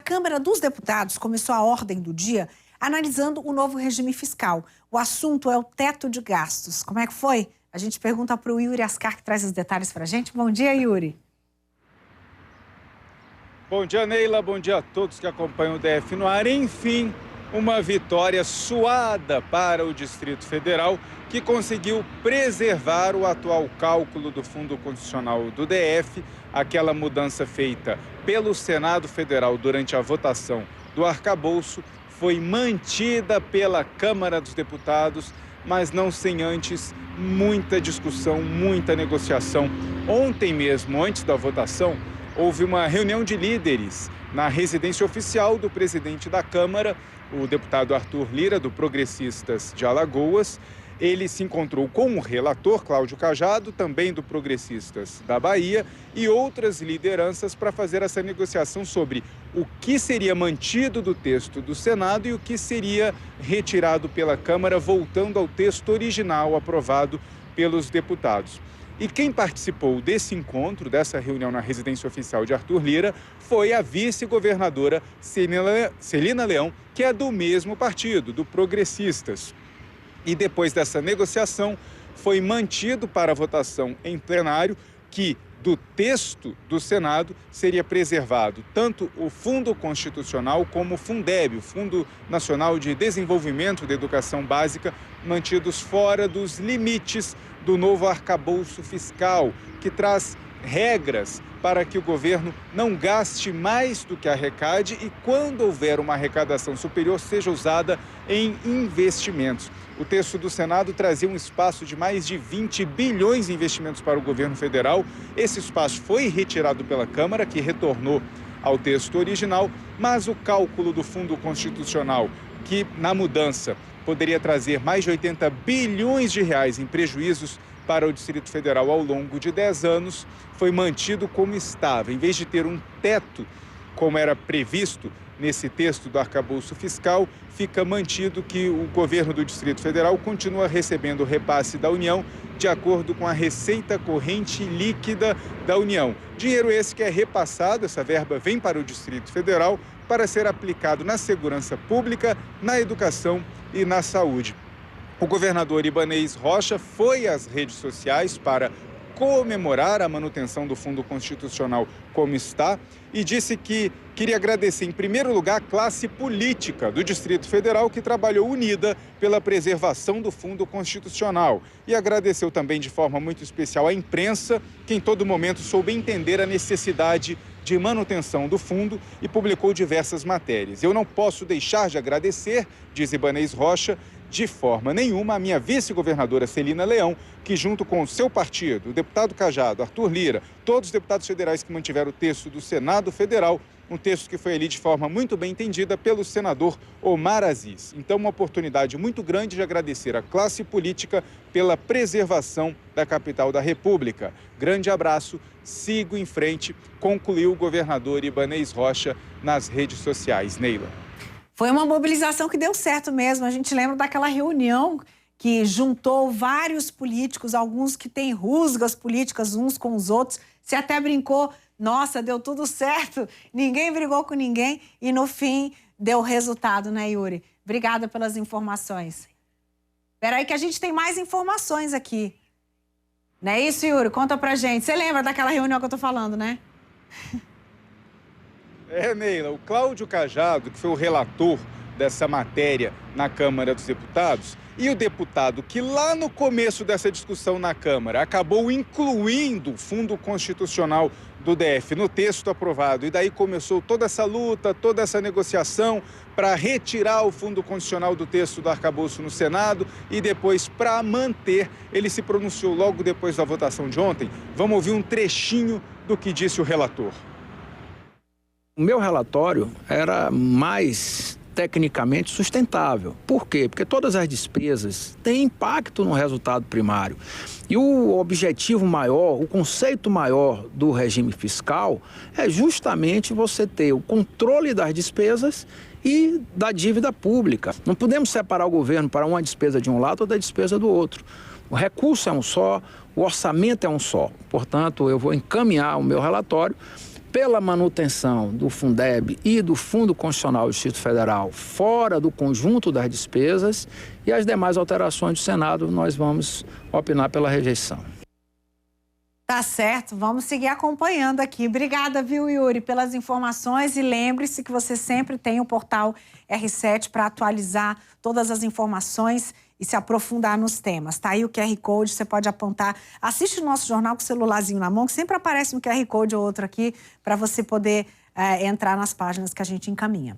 Câmara dos Deputados começou a ordem do dia analisando o novo regime fiscal. O assunto é o teto de gastos. Como é que foi? A gente pergunta para o Yuri Ascar, que traz os detalhes para a gente. Bom dia, Yuri. Bom dia, Neila. Bom dia a todos que acompanham o DF no ar. Enfim, uma vitória suada para o Distrito Federal, que conseguiu preservar o atual cálculo do Fundo Constitucional do DF, aquela mudança feita pelo Senado Federal durante a votação do arcabouço, foi mantida pela Câmara dos Deputados, mas não sem antes muita discussão, muita negociação. Ontem mesmo, antes da votação, houve uma reunião de líderes na residência oficial do presidente da Câmara, o deputado Arthur Lira, do Progressistas de Alagoas. Ele se encontrou com o relator, Cláudio Cajado, também do Progressistas da Bahia, e outras lideranças para fazer essa negociação sobre o que seria mantido do texto do Senado e o que seria retirado pela Câmara, voltando ao texto original aprovado pelos deputados. E quem participou desse encontro, dessa reunião na residência oficial de Arthur Lira, foi a vice-governadora Celina Leão, que é do mesmo partido, do Progressistas. E depois dessa negociação, foi mantido para votação em plenário que do texto do Senado seria preservado tanto o Fundo Constitucional como o Fundeb, o Fundo Nacional de Desenvolvimento da Educação Básica, mantidos fora dos limites do novo arcabouço fiscal, que traz regras para que o governo não gaste mais do que arrecade e, quando houver uma arrecadação superior, seja usada em investimentos. O texto do Senado trazia um espaço de mais de 20 bilhões em investimentos para o governo federal. Esse espaço foi retirado pela Câmara, que retornou ao texto original, mas o cálculo do Fundo Constitucional, que na mudança poderia trazer mais de 80 bilhões de reais em prejuízos para o Distrito Federal ao longo de 10 anos, foi mantido como estava. Em vez de ter um teto, como era previsto nesse texto do arcabouço fiscal, fica mantido que o governo do Distrito Federal continua recebendo o repasse da União de acordo com a receita corrente líquida da União. Dinheiro esse que é repassado, essa verba vem para o Distrito Federal para ser aplicado na segurança pública, na educação e na saúde. O governador Ibanez Rocha foi às redes sociais para comemorar a manutenção do Fundo Constitucional como está e disse que queria agradecer, em primeiro lugar, a classe política do Distrito Federal, que trabalhou unida pela preservação do Fundo Constitucional. E agradeceu também de forma muito especial à imprensa, que em todo momento soube entender a necessidade de manutenção do fundo e publicou diversas matérias. Eu não posso deixar de agradecer, diz Ibanez Rocha, de forma nenhuma, a minha vice-governadora Celina Leão, que junto com o seu partido, o deputado Cajado, Arthur Lira, todos os deputados federais que mantiveram o texto do Senado Federal, um texto que foi ali de forma muito bem entendida pelo senador Omar Aziz. Então, uma oportunidade muito grande de agradecer à classe política pela preservação da capital da República. Grande abraço, sigo em frente, concluiu o governador Ibanez Rocha nas redes sociais. Neila. Foi uma mobilização que deu certo mesmo. A gente lembra daquela reunião que juntou vários políticos, alguns que têm rusgas políticas uns com os outros. Você até brincou, nossa, deu tudo certo, ninguém brigou com ninguém e no fim deu resultado, né, Yuri? Obrigada pelas informações. Espera aí que a gente tem mais informações aqui. Não é isso, Yuri? Conta pra gente. Você lembra daquela reunião que eu tô falando, né? Neila, o Cláudio Cajado, que foi o relator dessa matéria na Câmara dos Deputados, e o deputado que lá no começo dessa discussão na Câmara acabou incluindo o Fundo Constitucional do DF no texto aprovado, e daí começou toda essa luta, toda essa negociação para retirar o Fundo Constitucional do texto do arcabouço no Senado e depois para manter. Ele se pronunciou logo depois da votação de ontem. Vamos ouvir um trechinho do que disse o relator. O meu relatório era mais tecnicamente sustentável. Por quê? Porque todas as despesas têm impacto no resultado primário. E o objetivo maior, o conceito maior do regime fiscal é justamente você ter o controle das despesas e da dívida pública. Não podemos separar o governo para uma despesa de um lado ou da despesa do outro. O recurso é um só, o orçamento é um só. Portanto, eu vou encaminhar o meu relatório pela manutenção do Fundeb e do Fundo Constitucional do Distrito Federal fora do conjunto das despesas, e as demais alterações do Senado nós vamos opinar pela rejeição. Tá certo, vamos seguir acompanhando aqui. Obrigada, viu, Yuri, pelas informações, e lembre-se que você sempre tem o portal R7 para atualizar todas as informações e se aprofundar nos temas. Tá aí o QR Code, você pode apontar. Assiste o nosso jornal com o celularzinho na mão, que sempre aparece um QR Code ou outro aqui para você poder entrar nas páginas que a gente encaminha.